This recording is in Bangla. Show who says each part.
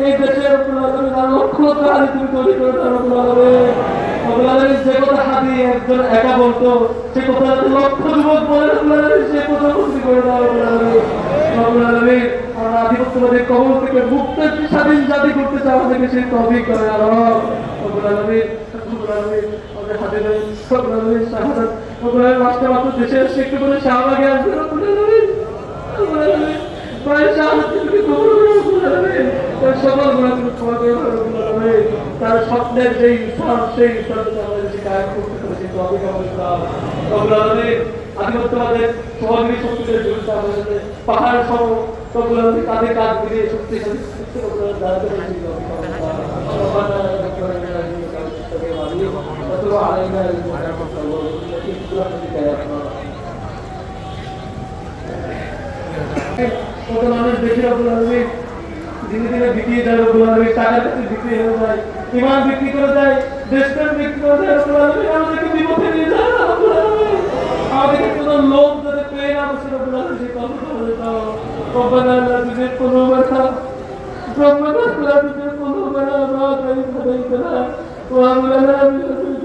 Speaker 1: এই দেশের লক্ষ তুমি তৈরি করে যে কথা হাদি একজন একা বলতো সে কথা লক্ষ যুবক বলে সে কথা মুক্তি করে দেওয়া আমরা আধিপত্যবাদী কবল থেকে মুক্ত একটি স্বাধীন জাতি করতে চাও থেকে সেই তৌফিক করে মাত্র দেশে এসে একটু করে শাহবাগে আসবে সকল তার স্বপ্নের যেই স্থান সেই স্থানটা আমাদের কায়েম করতে পেরেছি আধিপত্যবাদের সহযোগী শক্তিদের বিরুদ্ধে আমাদের পাহাড় সহ তাদের কাজ মিলিয়ে শক্তিশালী দাঁড়াতে পেরেছি কত মানুষ দেখি ধীরে ধীরে বিক্রি যায় টাকার কাছে বিক্রি হয়ে যায় ইমান বিক্রি করে যায় দেশপ্রেম বিক্রি করে যায় আমাদেরকে বিপদে নিয়ে যায় আমাদেরকে কোনো লোক যাতে পেয়ে না বসে সেই কথা বলে দাও ربنا لا تزغ قلوبنا ربنا لا تزغ قلوبنا بعد إذ هديتنا وهب لنا من لدنك